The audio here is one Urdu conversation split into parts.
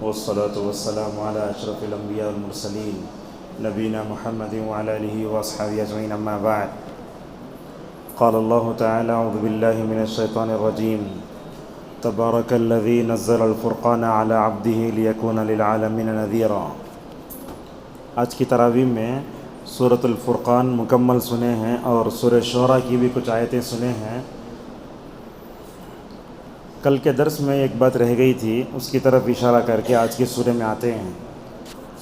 والصلاة والسلام على أشرف الأنبياء والمرسلين نبينا محمد وعلى آله وأصحابه أجمعين أما بعد قال الله تعالى أعوذ بالله من الشيطان الرجيم تبارك الذي نزل الفرقان على عبده ليكون للعالمين نذيرا۔ آج کی تراویح میں سورۃ الفرقان مکمل سنے ہیں اور سورہ شعراء کی بھی کچھ آیتیں سنے ہیں۔ کل کے درس میں ایک بات رہ گئی تھی، اس کی طرف اشارہ کر کے آج کے سورہ میں آتے ہیں۔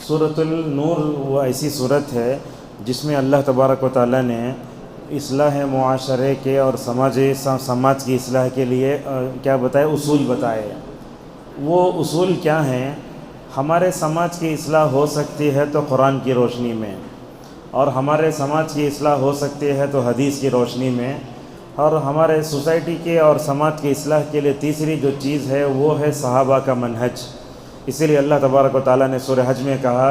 سورۃ النور وہ ایسی صورت ہے جس میں اللہ تبارک و تعالیٰ نے اصلاح معاشرے کے اور سماج کی اصلاح کے لیے کیا بتائے، اصول بتائے۔ وہ اصول کیا ہیں؟ ہمارے سماج کی اصلاح ہو سکتی ہے تو قرآن کی روشنی میں، اور ہمارے سماج کی اصلاح ہو سکتی ہے تو حدیث کی روشنی میں، اور ہمارے سوسائٹی کے اور سماج کی اصلاح کے لیے تیسری جو چیز ہے وہ ہے صحابہ کا منہج۔ اسی لیے اللہ تبارک و تعالیٰ نے سورہ حج میں کہا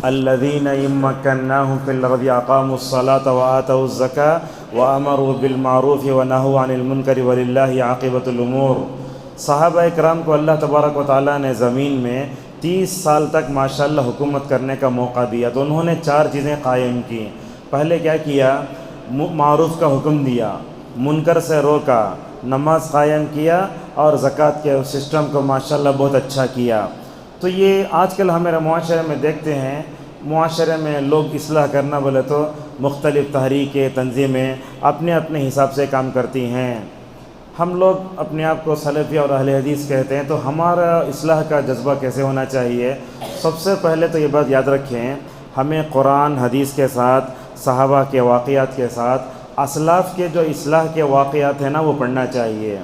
الذین ان مکناہم فی الارض اقاموا الصلاۃ وآتوا الزکاۃ وامروا بالمعروف ونہوا عن المنکر وللہ عاقبۃ الامور۔ صحابہ اکرام کو اللہ تبارک و تعالیٰ نے زمین میں 30 سال تک ماشاءاللہ حکومت کرنے کا موقع دیا، تو انہوں نے 4 چیزیں قائم کی۔ پہلے کیا کیا؟ معروف کا حکم دیا، منکر سے روکا، نماز قائم کیا، اور زکوٰۃ کے سسٹم کو ماشاءاللہ بہت اچھا کیا۔ تو یہ آج کل ہمارے معاشرے میں دیکھتے ہیں، معاشرے میں لوگ اصلاح کرنا بولے تو مختلف تحریکیں، تنظیمیں اپنے اپنے حساب سے کام کرتی ہیں۔ ہم لوگ اپنے آپ کو سلفی اور اہل حدیث کہتے ہیں، تو ہمارا اصلاح کا جذبہ کیسے ہونا چاہیے؟ سب سے پہلے تو یہ بات یاد رکھیں، ہمیں قرآن حدیث کے ساتھ، صحابہ کے واقعات کے ساتھ اسلاف کے جو اصلاح کے واقعات ہیں نا وہ پڑھنا چاہیے۔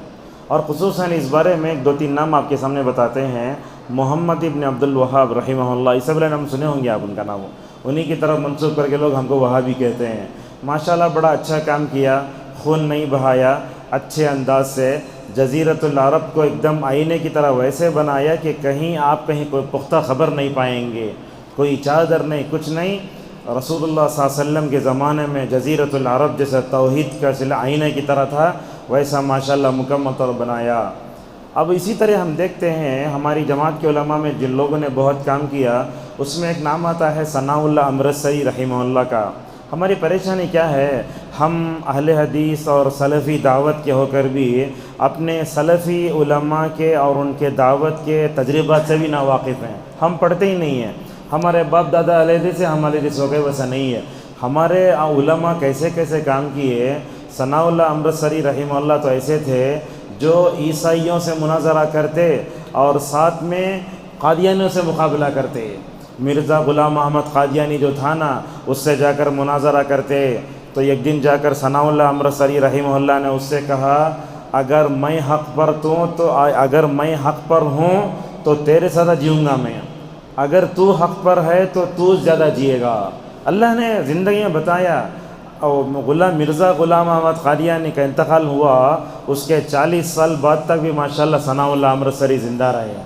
اور خصوصاً اس بارے میں 2-3 نام آپ کے سامنے بتاتے ہیں۔ محمد ابن عبد الوہاب رحمہ اللہ، اس سے پہلے نام سنے ہوں گے آپ ان کا نام، انہی کی طرف منسوب کر کے لوگ ہم کو وہابی کہتے ہیں۔ ماشاءاللہ بڑا اچھا کام کیا، خون نہیں بہایا، اچھے انداز سے جزیرۃ العرب کو ایک دم آئینے کی طرح ویسے بنایا کہ کہیں کوئی پختہ خبر نہیں پائیں گے، کوئی چادر نہیں، کچھ نہیں۔ رسول اللہ صلی اللہ علیہ وسلم کے زمانے میں جزیرۃ العرب جیسا توحید کا آئینے کی طرح تھا، ویسا ماشاءاللہ مکمل طور بنایا۔ اب اسی طرح ہم دیکھتے ہیں ہماری جماعت کے علماء میں جن لوگوں نے بہت کام کیا، اس میں ایک نام آتا ہے ثناء اللہ امرتسری رحمہ اللہ کا۔ ہماری پریشانی کیا ہے؟ ہم اہل حدیث اور سلفی دعوت کے ہو کر بھی اپنے سلفی علماء کے اور ان کے دعوت کے تجربات سے بھی ناواقف ہیں۔ ہم پڑھتے ہی نہیں ہیں، ہمارے باپ دادا اہل حدیث سے ہم اہل حدیث ہو گئے، ویسا نہیں ہے۔ ہمارے علماء کیسے کیسے کام کیے۔ ثناء اللہ امرتسری رحمہ اللہ تو ایسے تھے جو عیسائیوں سے مناظرہ کرتے اور ساتھ میں قادیانیوں سے مقابلہ کرتے۔ مرزا غلام احمد قادیانی جو تھا نا، اس سے جا کر مناظرہ کرتے۔ تو ایک دن جا کر ثناء اللہ امرتسری رحمہ اللہ نے اس سے کہا اگر میں حق پر ہوں تو تیرے ساتھ جیوں گا میں، اگر تو حق پر ہے تو تو زیادہ جیے گا۔ اللہ نے زندگی میں بتایا۔ اور مرزا غلام احمد قادیانی کا انتقال ہوا، اس کے 40 سال بعد تک بھی ماشاءاللہ ثناء اللہ امرتسری زندہ رہے۔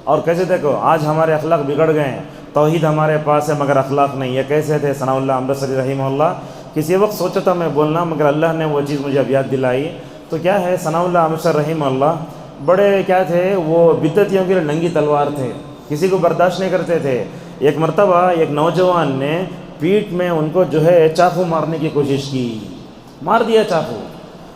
اور کیسے دیکھو آج ہمارے اخلاق بگڑ گئے ہیں، توحید ہمارے پاس ہے مگر اخلاق نہیں ہے۔ کیسے تھے ثناء اللہ امرتسری رحمہ اللہ؟ کسی وقت سوچا تھا میں بولنا، مگر اللہ نے وہ چیز مجھے اب یاد دلائی۔ تو کیا ہے، ثناء اللہ امرتسری رحمہ اللہ بڑے کیا تھے، وہ بدعتیوں کے لیے ننگی تلوار تھے، کسی کو برداشت نہیں کرتے تھے۔ ایک مرتبہ ایک نوجوان نے پیٹھ میں ان کو جو ہے چاقو مارنے کی کوشش کی، مار دیا چاقو۔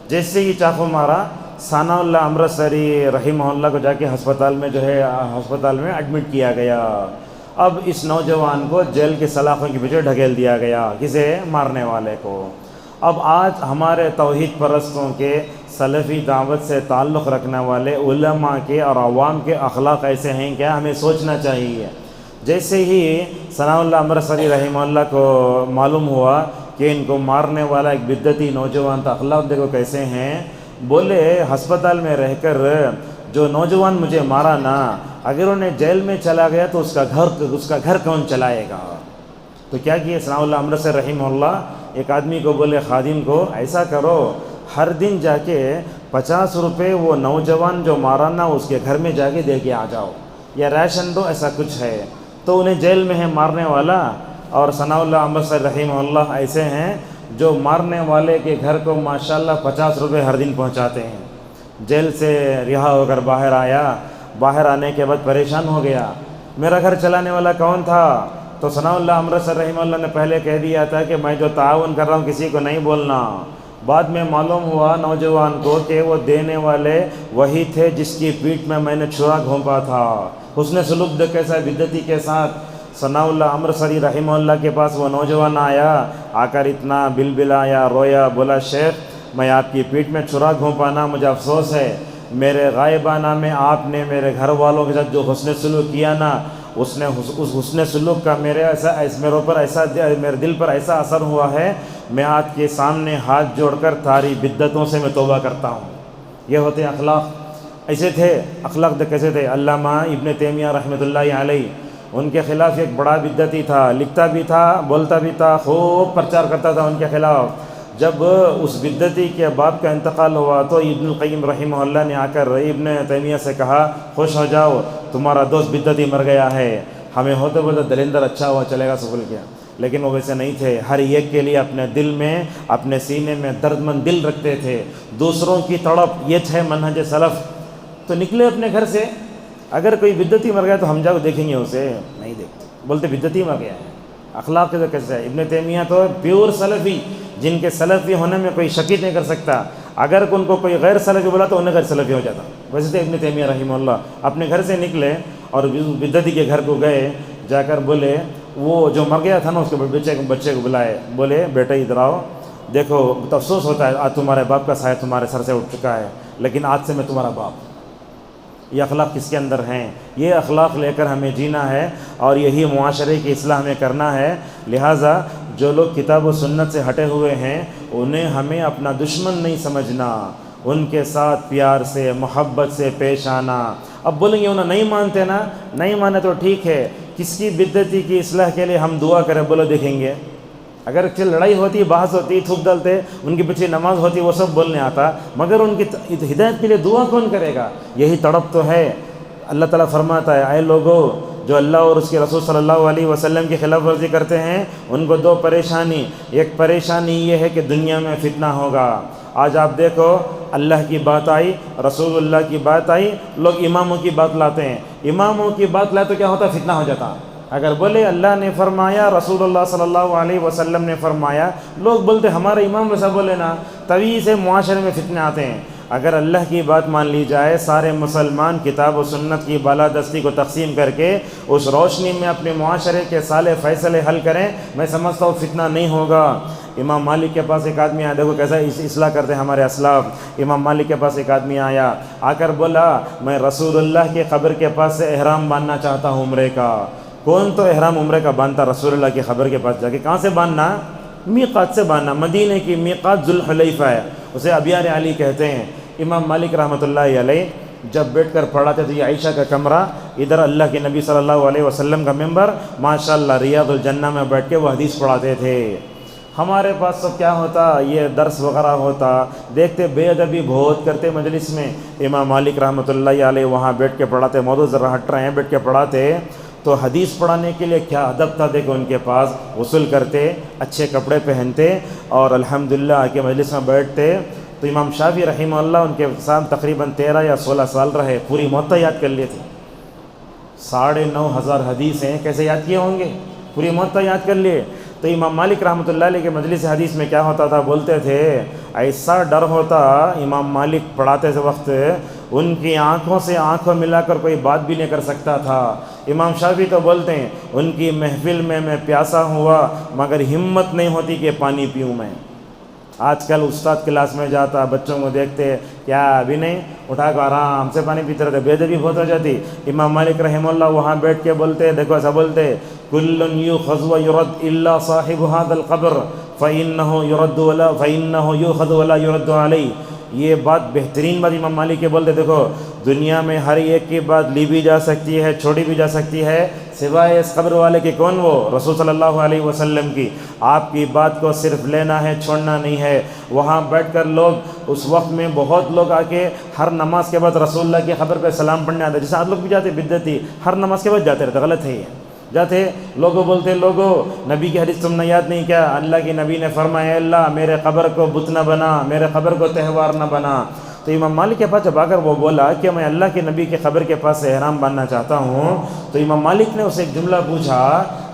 جیسے ہی چاقو مارا، ثناء اللہ امرتسری رحمہ اللہ کو جا کے ہسپتال میں ایڈمٹ کیا گیا۔ اب اس نوجوان کو جیل کے سلاخوں کے پیچھے ڈھکیل دیا گیا، کسے؟ مارنے والے کو۔ اب آج ہمارے توحید پرستوں کے، سلفی دعوت سے تعلق رکھنے والے علماء کے اور عوام کے اخلاق ایسے ہیں کیا؟ ہمیں سوچنا چاہیے۔ جیسے ہی ثناء اللہ امرتسری رحمہ اللہ کو معلوم ہوا کہ ان کو مارنے والا ایک بدعتی نوجوان تھا، اخلاق دیکھو کیسے ہیں، بولے ہسپتال میں رہ کر جو نوجوان مجھے مارا نا، اگر انہیں جیل میں چلا گیا تو اس کا گھر کون چلائے گا؟ تو کیا کیا ثناء اللہ امرتسری رحمہ اللہ؟ ایک آدمی کو بولے، خادم کو، ایسا کرو ہر دن جا کے 50 روپے وہ نوجوان جو مارا نا اس کے گھر میں جا کے دے کے آ جاؤ، یا راشن دو، ایسا کچھ ہے۔ تو انہیں جیل میں ہے مارنے والا، اور ثناء اللہ امرتسری رحمہ اللہ ایسے ہیں جو مارنے والے کے گھر کو ماشاءاللہ 50 روپے ہر دن پہنچاتے ہیں۔ جیل سے رہا ہو کر باہر آیا، باہر آنے کے بعد پریشان ہو گیا، میرا گھر چلانے والا کون تھا؟ تو ثناء اللہ امرتسر رحمہ اللہ نے پہلے کہہ دیا تھا کہ میں جو تعاون کر رہا ہوں کسی کو نہیں بولنا۔ بعد میں معلوم ہوا نوجوان کو کہ وہ دینے والے وہی تھے جس کی پیٹھ میں نے چھرا گھونپا تھا۔ حسن سلوک دیکھ کیسا بدعتی کے ساتھ۔ ثناء اللہ امرتسری رحمہ اللہ کے پاس وہ نوجوان آیا، آ کر اتنا بلبلایا، رویا، بولا شیخ میں آپ کی پیٹھ میں چھرا گھونپانا مجھے افسوس ہے، میرے غائبانہ میں آپ نے میرے گھر والوں کے ساتھ جو حسن سلوک کیا نا، اس حسن سلوک کا میرے دل پر ایسا اثر ہوا ہے، میں آج کے سامنے ہاتھ جوڑ کر ساری بدعتوں سے میں توبہ کرتا ہوں۔ یہ ہوتے اخلاق۔ ایسے تھے اخلاق کیسے تھے؟ علامہ ابن تیمیہ رحمۃ اللہ علیہ، ان کے خلاف ایک بڑا بدعتی تھا، لکھتا بھی تھا، بولتا بھی تھا، خوب پرچار کرتا تھا ان کے خلاف۔ جب اس بدعتی کے باپ کا انتقال ہوا تو ابن القیم رحمہ اللہ نے آ کر ابن تیمیہ سے کہا خوش ہو جاؤ، تمہارا دوست بدعتی مر گیا ہے، ہمیں ہوتے بولتے دلندر اچھا ہوا چلے گا سکول کیا۔ لیکن وہ ویسے نہیں تھے، ہر ایک کے لیے اپنے دل میں، اپنے سینے میں درد مند دل رکھتے تھے، دوسروں کی تڑپ، یہ ہے منہج سلف۔ تو نکلے اپنے گھر سے، اگر کوئی بدعتی مر گیا تو ہم جا کے دیکھیں گے اسے؟ نہیں دیکھتے، بولتے بدعتی مر گیا ہے۔ اخلاق کے کیسے ہے؟ ابن تیمیہ تو پیور سلفی، جن کے سلفی ہونے میں کوئی شک نہیں کر سکتا، اگر ان کو کوئی غیر سلفی بولا تو انہیں غیر سلفی ہو جاتا۔ ویسے تھے ابن تیمیہ رحمہ اللہ، اپنے گھر سے نکلے اور بدعتی کے گھر کو گئے، جا کر بولے وہ جو مر گیا تھا نا اس کے بچے کو بلائے، بولے بیٹا ادھر آؤ، دیکھو تو افسوس ہوتا ہے آج تمہارے باپ کا سایہ تمہارے سر سے اٹھ چکا ہے، لیکن آج سے میں تمہارا باپ۔ یہ اخلاق کس کے اندر ہیں؟ یہ اخلاق لے کر ہمیں جینا ہے اور یہی معاشرے کی اصلاح ہمیں کرنا ہے۔ لہٰذا جو لوگ کتاب و سنت سے ہٹے ہوئے ہیں انہیں ہمیں اپنا دشمن نہیں سمجھنا، ان کے ساتھ پیار سے، محبت سے پیش آنا۔ اب بولیں گے انہیں نہیں مانتے نا، نہیں مانے تو ٹھیک ہے، کس کی بدعتی کی اصلاح کے لیے ہم دعا کریں؟ بولو دیکھیں گے۔ اگر لڑائی ہوتی، بحث ہوتی، تھوک ڈالتے، ان کی پیچھے نماز ہوتی، وہ سب بولنے آتا، مگر ان کی ہدایت کے لیے دعا کون کرے گا؟ یہی تڑپ تو ہے۔ اللہ تعالیٰ فرماتا ہے اے لوگو جو اللہ اور اس کے رسول صلی اللہ علیہ وسلم کی خلاف ورزی کرتے ہیں ان کو دو پریشانی، ایک پریشانی یہ ہے کہ دنیا میں فتنہ ہوگا۔ آج آپ دیکھو اللہ کی بات آئی، رسول اللہ کی بات آئی، لوگ اماموں کی بات لاتے ہیں، اماموں کی بات لائے تو کیا ہوتا؟ فتنہ ہو جاتا۔ اگر بولے اللہ نے فرمایا، رسول اللہ صلی اللہ علیہ وسلم نے فرمایا، لوگ بولتے ہمارے امام ویسا بولے نا، تبھی سے معاشرے میں فتنے آتے ہیں۔ اگر اللہ کی بات مان لی جائے، سارے مسلمان کتاب و سنت کی بالادستی کو تقسیم کر کے اس روشنی میں اپنے معاشرے کے سارے فیصلے حل کریں، میں سمجھتا ہوں فتنہ نہیں ہوگا۔ امام مالک کے پاس ایک آدمی آیا، دیکھو کیسا اصلاح کرتے ہیں ہمارے اسلاف۔ امام مالک کے پاس ایک آدمی آیا، آ کر بولا میں رسول اللہ کے قبر کے پاس سے احرام باندھنا چاہتا ہوں عمرے کا۔ کون تو احرام عمرے کا باندھتا؟ رسول اللہ کی قبر کے پاس جا کے۔ کہاں سے باندھنا؟ میقات سے باندھنا۔ مدینہ کی میقات ذوالحلیفہ ہے، اسے ابیار علی کہتے ہیں۔ امام مالک رحمۃ اللہ علیہ جب بیٹھ کر پڑھاتے تو یہ عائشہ کا کمرہ، ادھر اللہ کے نبی صلی اللہ علیہ وسلم کا ممبر، ماشاءاللہ ریاض الجنہ میں بیٹھ کے وہ حدیث پڑھاتے تھے۔ ہمارے پاس سب کیا ہوتا؟ یہ درس وغیرہ ہوتا، دیکھتے بے ادبی بہت کرتے مجلس میں۔ امام مالک رحمۃ اللہ علیہ وہاں بیٹھ کے پڑھاتے، موضوع ذرا ہٹ رہے ہیں، بیٹھ کے پڑھاتے تو حدیث پڑھانے کے لیے کیا ادب تھا دیکھو ان کے پاس۔ غسل کرتے، اچھے کپڑے پہنتے اور الحمدللہ آ کے مجلس میں بیٹھتے۔ تو امام شافعی رحمہ اللہ ان کے ساتھ تقریباً 13 یا 16 سال رہے، پوری موطا یاد کر لیے تھے۔ 9,500 حدیث ہیں، کیسے یاد کیے ہوں گے؟ پوری موطا یاد کر لیے۔ تو امام مالک رحمۃ اللہ علیہ کے مجلس حدیث میں کیا ہوتا تھا؟ بولتے تھے ایسا ڈر ہوتا امام مالک پڑھاتے سے وقت ان کی آنکھوں سے آنکھوں ملا کر کوئی بات بھی نہیں کر سکتا تھا۔ امام شافعی تو بولتے ہیں ان کی محفل میں پیاسا ہوا مگر ہمت نہیں ہوتی کہ پانی پیوں میں۔ آج کل استاد کلاس میں جاتا، بچوں کو دیکھتے کیا ابھی نہیں، اٹھا کر آرام سے پانی پیتے رہتے، بے ادبی بہت ہو جاتی۔ امام مالک رحمہ اللہ وہاں بیٹھ کے بولتے، دیکھو ایسا بولتے کل یؤخذ ویرد الا صاحب هذا القبر فانه يرد ولا فانه یؤخذ ولا يرد علیہ۔ یہ بات بہترین بات امام مالک کے بولتے، دیکھو دنیا میں ہر ایک کی بات لی بھی جا سکتی ہے، چھوڑی بھی جا سکتی ہے، سوائے اس قبر والے کے کون؟ وہ رسول صلی اللہ علیہ وسلم کی۔ آپ کی بات کو صرف لینا ہے، چھوڑنا نہیں ہے۔ وہاں بیٹھ کر لوگ اس وقت میں بہت لوگ آ کے ہر نماز کے بعد رسول اللہ کی قبر پہ سلام پڑھنے آتے، جیسے آپ لوگ بھی جاتے بدعتی، ہر نماز کے بعد جاتے رہتے، غلط ہے یہ۔ جاتے لوگوں بولتے لوگوں نبی کی حدیث تم نے یاد نہیں کیا؟ اللہ کی نبی نے فرمایا اللہ میرے قبر کو بت نہ بنا، میرے قبر کو تہوار نہ بنا۔ تو امام مالک کے پاس جب آ کر وہ بولا کہ میں اللہ کے نبی کے قبر کے پاس سے احرام باندھنا چاہتا ہوں، تو امام مالک نے اسے ایک جملہ پوچھا،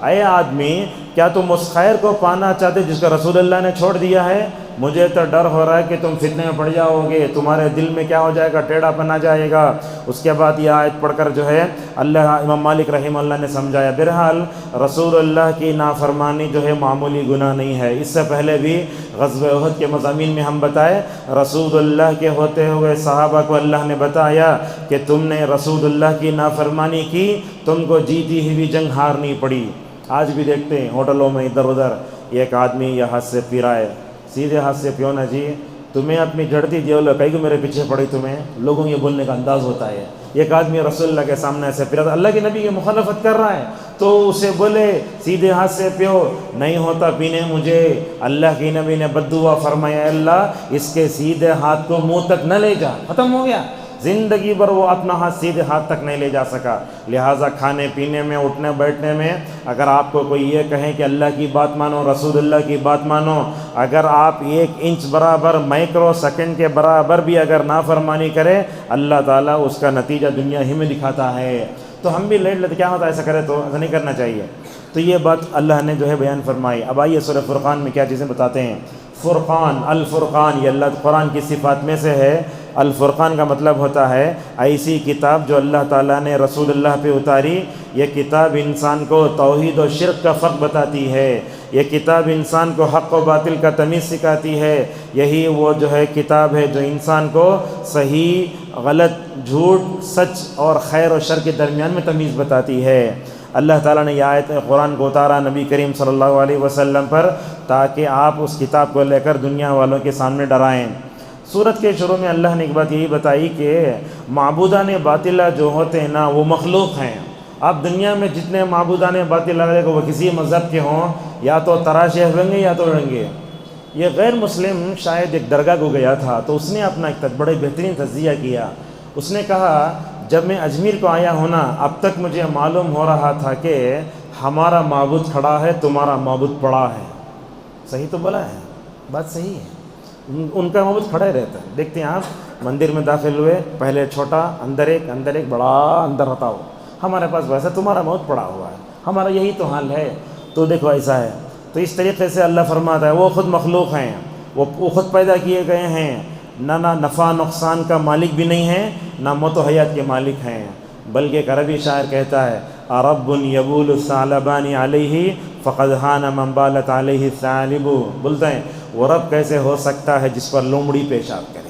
اے آدمی کیا تم اس خیر کو پانا چاہتے جس کو رسول اللہ نے چھوڑ دیا ہے؟ مجھے تو ڈر ہو رہا ہے کہ تم فتنے میں پڑ جاؤ گے، تمہارے دل میں کیا ہو جائے گا، ٹیڑھا پن آ جائے گا۔ اس کے بعد یہ آیت پڑھ کر جو ہے امام مالک رحمہ اللہ نے سمجھایا۔ بہرحال رسول اللہ کی نافرمانی جو ہے معمولی گناہ نہیں ہے۔ اس سے پہلے بھی غزوہ احد کے مضامین میں ہم بتائے، رسول اللہ کے ہوتے ہوئے صحابہ کو اللہ نے بتایا کہ تم نے رسول اللہ کی نافرمانی کی، تم کو جیتی ہوئی جنگ ہارنی پڑی۔ آج بھی دیکھتے ہیں ہوٹلوں میں ادھر ادھر ایک آدمی یہ ہاتھ سے پی رہا ہے، سیدھے ہاتھ سے پیو نا جی، تمہیں اپنی جڑتی دیولو کئی کو میرے پیچھے پڑی تمہیں، لوگوں کے بولنے کا انداز ہوتا ہے۔ ایک آدمی رسول اللہ کے سامنے ایسے پی رہا تھا، اللہ کے نبی کی مخالفت کر رہا ہے، تو اسے بولے سیدھے ہاتھ سے پیو، نہیں ہوتا پینے مجھے۔ اللہ کے نبی نے بد دعا فرمایا، اللہ اس کے سیدھے ہاتھ کو منہ تک نہ لے جا، ختم ہو گیا۔ زندگی بھر وہ اپنا ہاتھ سیدھے ہاتھ تک نہیں لے جا سکا۔ لہٰذا کھانے پینے میں، اٹھنے بیٹھنے میں اگر آپ کو کوئی یہ کہیں کہ اللہ کی بات مانو، رسول اللہ کی بات مانو، اگر آپ 1 انچ برابر، مائکرو سیکنڈ کے برابر بھی اگر نافرمانی کرے، اللہ تعالیٰ اس کا نتیجہ دنیا ہی میں دکھاتا ہے۔ تو ہم بھی لیٹ لیتے کیا ہوتا ہے ایسا کرے تو ایسا نہیں کرنا چاہیے۔ تو یہ بات اللہ نے جو ہے بیان فرمائی۔ اب آئیے سورہ فرقان میں کیا چیزیں بتاتے ہیں۔ فرقان، الفرقان، یہ اللہ قرآن کی صفات میں سے ہے۔ الفرقان کا مطلب ہوتا ہے ایسی کتاب جو اللہ تعالیٰ نے رسول اللہ پہ اتاری۔ یہ کتاب انسان کو توحید و شرک کا فرق بتاتی ہے، یہ کتاب انسان کو حق و باطل کا تمیز سکھاتی ہے۔ یہی وہ جو ہے کتاب ہے جو انسان کو صحیح، غلط، جھوٹ، سچ اور خیر و شر کے درمیان میں تمیز بتاتی ہے۔ اللہ تعالیٰ نے یہ آیت قرآن کو اتارا نبی کریم صلی اللہ علیہ وسلم پر تاکہ آپ اس کتاب کو لے کر دنیا والوں کے سامنے ڈرائیں۔ سورت کے شروع میں اللہ نے ایک بات یہی بتائی کہ معبودان باطلہ جو ہوتے ہیں نا وہ مخلوق ہیں۔ آپ دنیا میں جتنے معبودان باطلہ لگے وہ کسی مذہب کے ہوں، یا تو تراشے ہوئیں گے یا تو اڑیں گے۔ یہ غیر مسلم شاید ایک درگاہ کو گیا تھا، تو اس نے اپنا ایک بڑے بہترین تجزیہ کیا۔ اس نے کہا جب میں اجمیر کو آیا ہوں نا، اب تک مجھے معلوم ہو رہا تھا کہ ہمارا معبود کھڑا ہے، تمہارا معبود پڑا ہے۔ صحیح تو بولا ہے، بات صحیح ہے۔ ان کا معبود کھڑا ہی رہتا ہے۔ دیکھتے ہیں آپ مندر میں داخل ہوئے، پہلے چھوٹا، اندر ایک بڑا، اندر ہوتا ہو۔ ہمارے پاس ویسا تمہارا معبود پڑا ہوا ہے، ہمارا یہی تو حال ہے۔ تو دیکھو ایسا ہے۔ تو اس طریقے سے اللہ فرماتا ہے وہ خود مخلوق ہیں، وہ خود پیدا کیے گئے ہیں، نہ نفع نقصان کا مالک بھی نہیں ہیں، نہ موت و حیات کے مالک ہیں۔ بلکہ ایک عربی شاعر کہتا ہے رب یبول الثعلبان علیہ فقد حان من بالت علیہ الثعالب، بولتے ہیں وہ رب کیسے ہو سکتا ہے جس پر لومڑی پیشاب کرے۔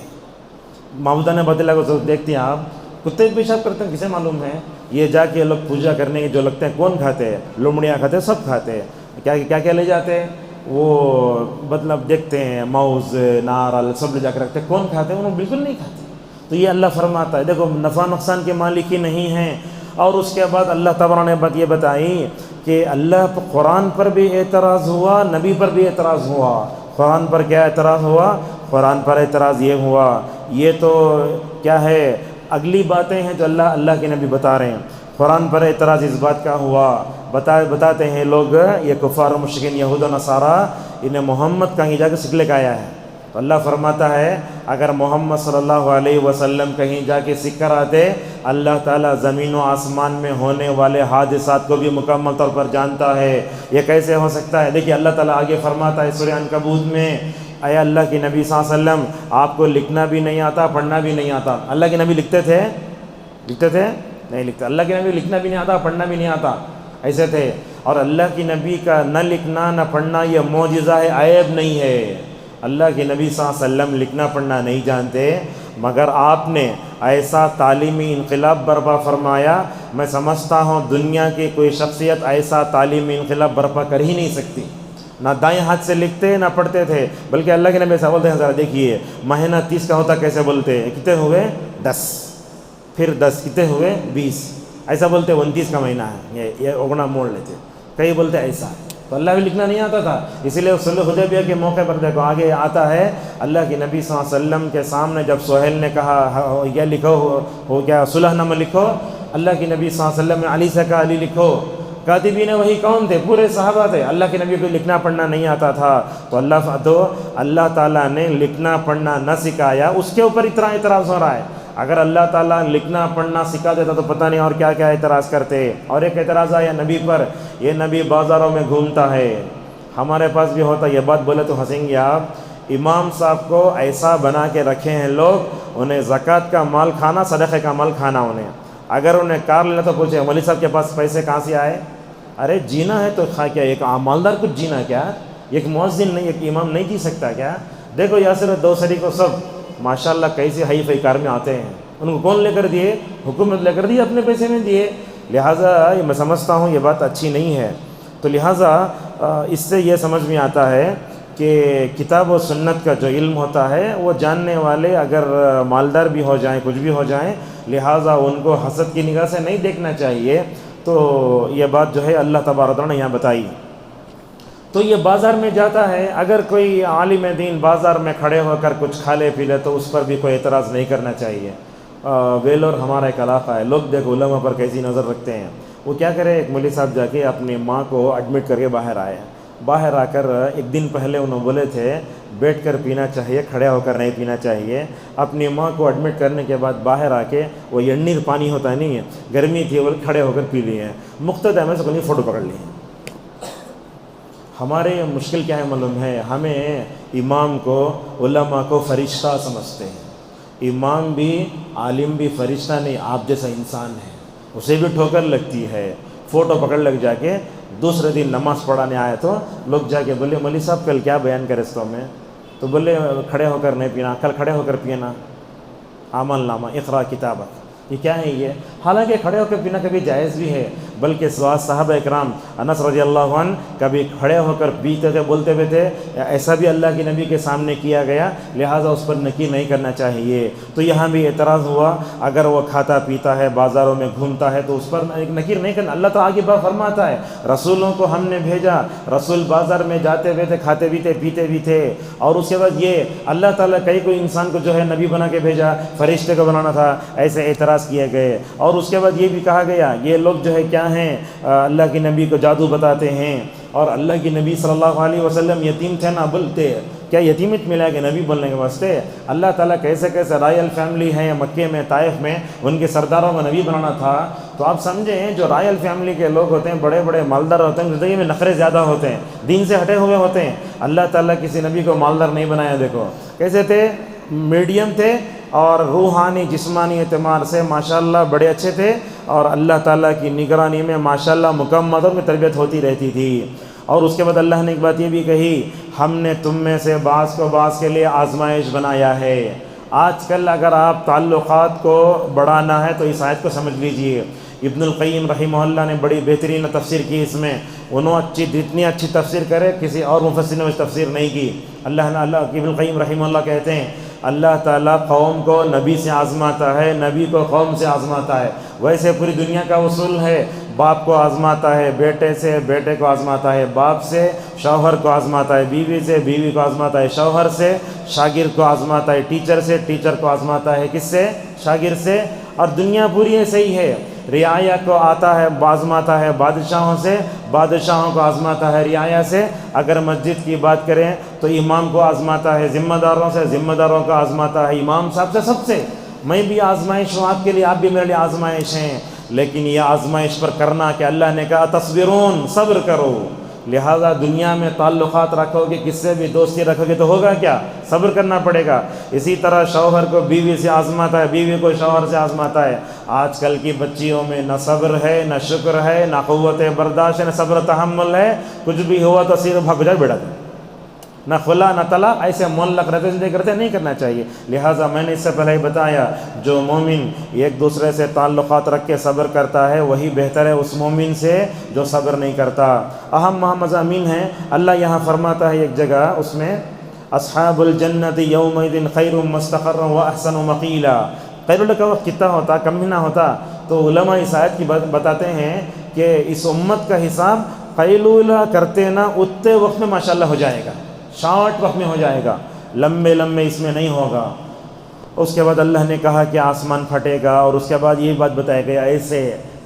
معبودان باطلہ کو دیکھتے ہیں آپ، کتے پیشاب کرتے ہیں کسے معلوم ہے؟ یہ جا کے لوگ پوجا کرنے کے جو لگتے ہیں کون کھاتے ہیں؟ لومڑیاں کھاتے ہیں، سب کھاتے ہیں۔ کیا کیا لے جاتے ہیں وہ، مطلب دیکھتے ہیں موز، نارل سب لے جا کے رکھتے ہیں، کون کھاتے ہیں؟ انہوں بالکل نہیں کھاتے۔ تو یہ اللہ فرماتا ہے دیکھو نفع نقصان کے مالک ہی نہیں ہیں۔ اور اس کے بعد اللہ تبارک نے بات یہ بتائی کہ اللہ قرآن پر بھی اعتراض ہوا، نبی پر بھی اعتراض ہوا۔ قرآن پر کیا اعتراض ہوا؟ قرآن پر اعتراض یہ ہوا، یہ تو کیا ہے اگلی باتیں ہیں جو اللہ کے نبی بتا رہے ہیں۔ قرآن پر اعتراض اس بات کا ہوا، بتاتے ہیں لوگ یہ کفار و مشرکین یہود و نصارہ، انہیں محمد کہیں جا کے سکھ لے کے آیا ہے۔ تو اللہ فرماتا ہے اگر محمد صلی اللہ علیہ وسلم کہیں جا کے سکھ کر آتے، اللہ تعالیٰ زمین و آسمان میں ہونے والے حادثات کو بھی مکمل طور پر جانتا ہے۔ یہ کیسے ہو سکتا ہے؟ دیکھیے اللہ تعالیٰ آگے فرماتا ہے سورہ عنکبوت میں، اے اللہ کے نبی صلی اللہ علیہ وسلم آپ کو لکھنا بھی نہیں آتا، پڑھنا بھی نہیں آتا۔ اللہ کے نبی لکھتے تھے؟ نہیں لکھتے۔ اللہ کے نبی لکھنا بھی نہیں آتا، پڑھنا بھی نہیں آتا، ایسے تھے۔ اور اللہ کی نبی کا نہ لکھنا نہ پڑھنا یہ معجزہ ہے، عیب نہیں ہے۔ اللہ کے نبی صلی اللہ علیہ وسلم لکھنا پڑھنا نہیں جانتے، مگر آپ نے ایسا تعلیمی انقلاب برپا فرمایا، میں سمجھتا ہوں دنیا کی کوئی شخصیت ایسا تعلیمی انقلاب برپا کر ہی نہیں سکتی۔ نہ دائیں ہاتھ سے لکھتے نہ پڑھتے تھے، بلکہ اللہ کے نبی ایسا بولتے ہیں، ذرا دیکھیے مہینہ 30 کا ہوتا کیسے بولتے ہیں، کتنے ہوئے 10، پھر 10 کتنے ہوئے 20، ایسا بولتے 29 کا مہینہ ہے، یہ اوگنا موڑ لیتے، کئی بولتے ایسا۔ تو اللہ بھی لکھنا نہیں آتا تھا، اسی لیے صلح حدیبیہ کے موقع پر دیکھو آگے آتا ہے اللہ کے نبی صلی اللہ علیہ وسلم کے سامنے جب سہیل نے کہا یہ لکھو ہو کیا صلح نامہ لکھو، اللہ کے نبی صلی اللہ علیہ وسلم نے علی سے کہا علی لکھو، کاتبین وہی کون تھے؟ پورے صحابہ تھے۔ اللہ کے نبی کو لکھنا پڑھنا نہیں آتا تھا، تو اللہ تعالیٰ نے لکھنا پڑھنا نہ سکھایا، اس کے اوپر اتنا اعتراض ہو رہا ہے۔ اگر اللہ تعالیٰ لکھنا پڑھنا سکھا دیتا تو پتہ نہیں اور کیا کیا اعتراض کرتے۔ اور ایک اعتراض آیا نبی پر، یہ نبی بازاروں میں گھومتا ہے، ہمارے پاس بھی ہوتا، یہ بات بولے تو ہنسیں گے آپ۔ امام صاحب کو ایسا بنا کے رکھے ہیں لوگ، انہیں زکوٰۃ کا مال کھانا، صدقے کا مال کھانا انہیں۔ اگر انہیں کار لینا تو پوچھے مولوی صاحب کے پاس پیسے کہاں سے آئے؟ ارے جینا ہے تو کھا کیا، ایک مالدار کچھ جینا کیا؟ ایک مؤذن نہیں، ایک امام نہیں جی سکتا کیا؟ دیکھو یاسر دوسری کو سب ماشاءاللہ کیسے ہائی فائی کار میں آتے ہیں، ان کو کون لے کر دیے؟ حکومت لے کر دیے، اپنے پیسے میں دیے۔ لہٰذا میں سمجھتا ہوں یہ بات اچھی نہیں ہے۔ تو لہٰذا اس سے یہ سمجھ میں آتا ہے کہ کتاب و سنت کا جو علم ہوتا ہے وہ جاننے والے اگر مالدار بھی ہو جائیں، کچھ بھی ہو جائیں، لہٰذا ان کو حسد کی نگاہ سے نہیں دیکھنا چاہیے۔ تو یہ بات جو ہے اللہ تبارک تعالیٰ نے یہاں بتائی۔ تو یہ بازار میں جاتا ہے، اگر کوئی عالم دین بازار میں کھڑے ہو کر کچھ کھا لے پی لے تو اس پر بھی کوئی اعتراض نہیں کرنا چاہیے۔ ویلور ہمارا ایک علاقہ ہے، لوگ دیکھو علماء پر کیسی نظر رکھتے ہیں۔ وہ کیا کرے، ایک مولوی صاحب جا کے اپنی ماں کو ایڈمٹ کر کے باہر آئے، باہر آ کر ایک دن پہلے انہوں بولے تھے بیٹھ کر پینا چاہیے، کھڑے ہو کر نہیں پینا چاہیے۔ اپنی ماں کو ایڈمٹ کرنے کے بعد باہر آ کے وہ ینیر پانی ہوتا ہے نہیں ہے، گرمی تھی، وہ کھڑے ہو کر پی لیے ہیں، مقتدی میں سے کوئی فوٹو پکڑ لیے۔ ہمارے مشکل کیا ہے معلوم ہے، ہمیں امام کو، علماء کو فرشتہ سمجھتے ہیں۔ امام بھی، عالم بھی فرشتہ نہیں، آپ جیسا انسان ہے، اسے بھی ٹھوکر لگتی ہے، فوٹو پکڑ لگ جا کے۔ دوسرے دن نماز پڑھانے آئے تو لوگ جا کے بولے مولوی صاحب کل کیا بیان کرے اس کو میں؟ تو بولے کھڑے ہو کر نہیں پینا، کل کھڑے ہو کر پینا، عمل نامہ اقرا کتابت۔ یہ کیا ہے یہ؟ حالانکہ کھڑے ہو کر پینا کبھی جائز بھی ہے، بلکہ صحابہ اکرام انس رضی اللہ عنہ کبھی کھڑے ہو کر پیتے تھے، بولتے ہوئے تھے، ایسا بھی اللہ کے نبی کے سامنے کیا گیا، لہٰذا اس پر نکیر نہیں کرنا چاہیے۔ تو یہاں بھی اعتراض ہوا، اگر وہ کھاتا پیتا ہے، بازاروں میں گھومتا ہے تو اس پر نکیر نہیں کرنا۔ اللہ تعالیٰ آگے بات فرماتا ہے رسولوں کو ہم نے بھیجا، رسول بازار میں جاتے ہوئے تھے، کھاتے بھی تھے، پیتے بھی تھے، اور اس کے بعد یہ اللہ تعالیٰ کوئی انسان کو جو ہے نبی بنا کے بھیجا، فرشتے کو بنانا تھا، ایسے اعتراض کیے گئے۔ اور اس کے بعد یہ بھی کہا گیا یہ لوگ جو ہے کیا ہیں، اللہ کے نبی کو جادو بتاتے ہیں، اور اللہ کے نبی صلی اللہ علیہ وسلم یتیم تھے نہ بولتے، کیا یتیمت ملا کہ نبی بولنے کے واسطے؟ اللہ تعالیٰ کیسے کیسے رائل فیملی ہے مکے میں، طائف میں، ان کے سرداروں میں نبی بنانا تھا۔ تو آپ سمجھیں جو رائل فیملی کے لوگ ہوتے ہیں، بڑے بڑے مالدار ہوتے ہیں، زندگی میں نخرے زیادہ ہوتے ہیں، دین سے ہٹے ہوئے ہوتے ہیں۔ اللہ تعالیٰ کسی نبی کو مالدار نہیں بنایا، دیکھو کیسے تھے، میڈیم تھے، اور روحانی جسمانی اعتبار سے ماشاءاللہ بڑے اچھے تھے، اور اللہ تعالیٰ کی نگرانی میں ماشاءاللہ مکمل طور پہ تربیت ہوتی رہتی تھی۔ اور اس کے بعد اللہ نے ایک بات یہ بھی کہی، ہم نے تم میں سے بعض کو بعض کے لیے آزمائش بنایا ہے۔ آج کل اگر آپ تعلقات کو بڑھانا ہے تو اس آیت کو سمجھ لیجئے۔ ابن القیم رحمہ اللہ نے بڑی بہترین تفسیر کی اس میں، انہوں جتنی اچھی تفسیر کرے کسی اور مفسر نے اس تفسیر نہیں کی۔ اللہ ابن القیم رحمہ اللہ کہتے ہیں اللہ تعالیٰ قوم کو نبی سے آزماتا ہے، نبی کو قوم سے آزماتا ہے۔ ویسے پوری دنیا کا اصول ہے، باپ کو آزماتا ہے بیٹے سے، بیٹے کو آزماتا ہے باپ سے، شوہر کو آزماتا ہے بیوی سے، بیوی کو آزماتا ہے شوہر سے، شاگرد کو آزماتا ہے ٹیچر سے، ٹیچر کو آزماتا ہے کس سے؟ شاگرد سے۔ اور دنیا پوری ایسے ہی ہے، رعایا کو آتا ہے آزماتا ہے بادشاہوں سے، بادشاہوں کو آزماتا ہے رعایا سے۔ اگر مسجد کی بات کریں تو امام کو آزماتا ہے ذمہ داروں سے، ذمہ داروں کو آزماتا ہے امام صاحب سے، سب سے۔ میں بھی آزمائش ہوں آپ کے لیے، آپ بھی میرے لیے آزمائش ہیں، لیکن یہ آزمائش پر کرنا کہ اللہ نے کہا تصبرون، صبر کرو۔ لہذا دنیا میں تعلقات رکھو گے، کس سے بھی دوستی رکھو گے تو ہوگا کیا؟ صبر کرنا پڑے گا۔ اسی طرح شوہر کو بیوی سے آزماتا ہے، بیوی کو شوہر سے آزماتا ہے۔ آج کل کی بچیوں میں نہ صبر ہے، نہ شکر ہے، نہ قوت برداشت ہے، نہ صبر تحمل ہے، کچھ بھی ہوا تو صرف بھگ جائے بیٹھا دے، نہ خلا نہ طلاق، ایسے معلق رہتے زندگی کرتے، نہیں کرنا چاہیے۔ لہٰذا میں نے اس سے پہلے ہی بتایا جو مومن ایک دوسرے سے تعلقات رکھ کے صبر کرتا ہے وہی بہتر ہے اس مومن سے جو صبر نہیں کرتا۔ اہم مضامین ہیں، اللہ یہاں فرماتا ہے ایک جگہ اس میں اصحاب الجنت یومئذ خیر مستقرا واحسن مقیلا۔ قیلولہ کا وقت کتنا ہوتا، کم ہی نہ ہوتا، تو علماء اس آیت کی بتاتے ہیں کہ اس امت کا حساب قیلولہ کرتے نا اتنے وقت میں ماشاءاللہ ہو جائے گا، شارٹ وقت میں ہو جائے گا، لمبے لمبے اس میں نہیں ہوگا۔ اس کے بعد اللہ نے کہا کہ آسمان پھٹے گا، اور اس کے بعد یہ بات بتایا گیا ایسے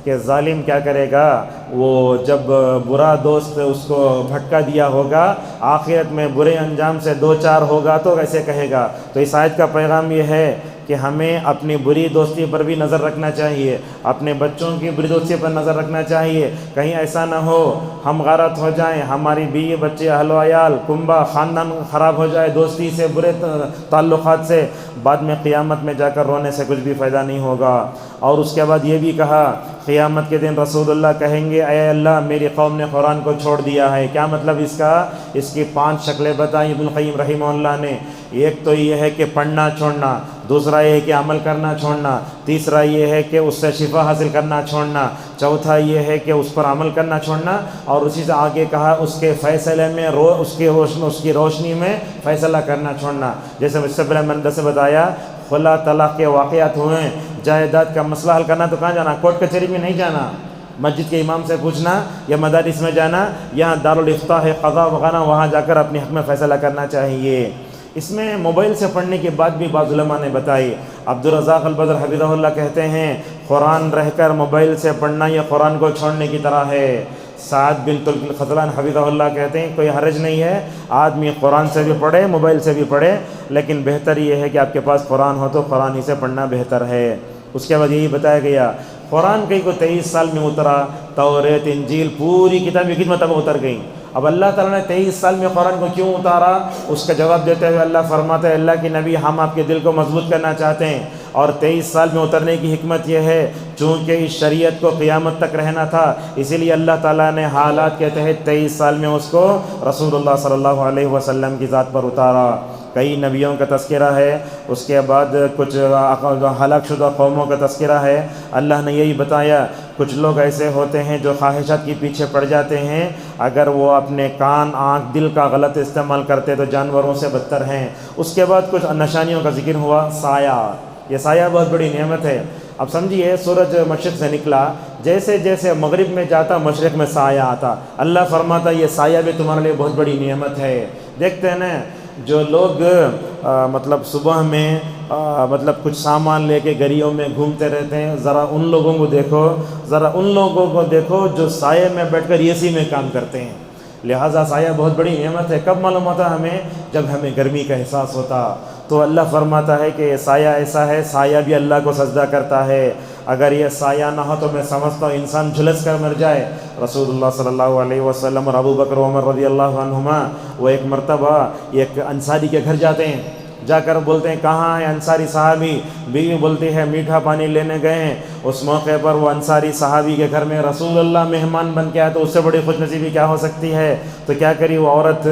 کہ ظالم کیا کرے گا، وہ جب برا دوست اس کو بھٹکا دیا ہوگا، آخرت میں برے انجام سے دو چار ہوگا تو کیسے کہے گا۔ تو اس آیت کا پیغام یہ ہے کہ ہمیں اپنی بری دوستی پر بھی نظر رکھنا چاہیے، اپنے بچوں کی بری دوستی پر نظر رکھنا چاہیے، کہیں ایسا نہ ہو ہم غارت ہو جائیں، ہماری بیوی بچے اہل و عیال کنبہ خاندان خراب ہو جائے دوستی سے، برے تعلقات سے، بعد میں قیامت میں جا کر رونے سے کچھ بھی فائدہ نہیں ہوگا۔ اور اس کے بعد یہ بھی کہا قیامت کے دن رسول اللہ کہیں گے اے اللہ میری قوم نے قرآن کو چھوڑ دیا ہے۔ کیا مطلب اس کا؟ اس کی 5 شکلیں بتائیں ابن القیم رحمہ اللہ نے۔ ایک تو یہ ہے کہ پڑھنا چھوڑنا، دوسرا یہ ہے کہ عمل کرنا چھوڑنا، تیسرا یہ ہے کہ اس سے شفا حاصل کرنا چھوڑنا، چوتھا یہ ہے کہ اس پر عمل کرنا چھوڑنا، اور اسی سے آگے کہا اس کے فیصلے میں اس کی روشنی میں فیصلہ کرنا چھوڑنا۔ جیسے اس سے پہلے میں نے بتایا خلا طلاق کے واقعات ہوئے، جائیداد کا مسئلہ حل کرنا تو کہاں جانا؟ کورٹ کچہری میں نہیں جانا، مسجد کے امام سے پوچھنا یا مدارس میں جانا یا دارالافتاء ہے قضا وغیرہ، وہاں جا کر اپنے حق میں فیصلہ کرنا چاہیے۔ اس میں موبائل سے پڑھنے کی بات بھی بعض علماء نے بتائی۔ عبدالرزاق البدر حفظہ اللہ کہتے ہیں قرآن رہ کر موبائل سے پڑھنا یہ قرآن کو چھوڑنے کی طرح ہے۔ سعد بن ترک الخطلان حفظہ اللہ کہتے ہیں کوئی حرج نہیں ہے، آدمی قرآن سے بھی پڑھے موبائل سے بھی پڑھے، لیکن بہتر یہ ہے کہ آپ کے پاس قرآن ہو تو قرآن ہی سے پڑھنا بہتر ہے۔ اس کے بعد یہی بتایا گیا قرآن کئی کو 23 سال میں اترا، توریت انجیل پوری کتاب ایک مرتبہ اتر گئی۔ اب اللہ تعالیٰ نے 23 سال میں قرآن کو کیوں اتارا؟ اس کا جواب دیتے ہوئے اللہ فرماتا ہے اللہ کے نبی ہم آپ کے دل کو مضبوط کرنا چاہتے ہیں، اور 23 سال میں اترنے کی حکمت یہ ہے چونکہ اس شریعت کو قیامت تک رہنا تھا، اسی لیے اللہ تعالیٰ نے حالات کے تحت 23 سال میں اس کو رسول اللہ صلی اللہ علیہ وسلم کی ذات پر اتارا۔ کئی نبیوں کا تذکرہ ہے، اس کے بعد کچھ ہلاک شدہ قوموں کا تذکرہ ہے۔ اللہ نے یہی بتایا کچھ لوگ ایسے ہوتے ہیں جو خواہشات کے پیچھے پڑ جاتے ہیں، اگر وہ اپنے کان آنکھ دل کا غلط استعمال کرتے تو جانوروں سے بدتر ہیں۔ اس کے بعد کچھ نشانیوں کا ذکر ہوا۔ سایہ، یہ سایہ بہت بڑی نعمت ہے۔ اب سمجھیے سورج مشرق سے نکلا، جیسے جیسے مغرب میں جاتا مشرق میں سایہ آتا، اللہ فرماتا یہ سایہ بھی تمہارے لیے بہت بڑی نعمت ہے۔ دیکھتے ہیں نا جو لوگ مطلب صبح میں مطلب کچھ سامان لے کے گلیوں میں گھومتے رہتے ہیں، ذرا ان لوگوں کو دیکھو جو سائے میں بیٹھ کر اے سی میں کام کرتے ہیں۔ لہٰذا سایہ بہت بڑی نعمت ہے۔ کب معلوم ہوتا ہمیں؟ جب ہمیں گرمی کا احساس ہوتا، تو اللہ فرماتا ہے کہ سایہ ایسا ہے، سایہ بھی اللہ کو سجدہ کرتا ہے۔ اگر یہ سایہ نہ ہو تو میں سمجھتا ہوں انسان جھلس کر مر جائے۔ رسول اللہ صلی اللہ علیہ وسلم اور ابو بکر عمر رضی اللہ عنہما وہ ایک مرتبہ ایک انصاری کے گھر جاتے ہیں، جا کر بولتے ہیں کہاں ہے انصاری صحابی؟ بیوی بولتی ہے میٹھا پانی لینے گئے ہیں۔ اس موقع پر وہ انصاری صحابی کے گھر میں رسول اللہ مہمان بن کے آیا، تو اس سے بڑی خوش نصیبی کیا ہو سکتی ہے؟ تو کیا کری وہ عورت؟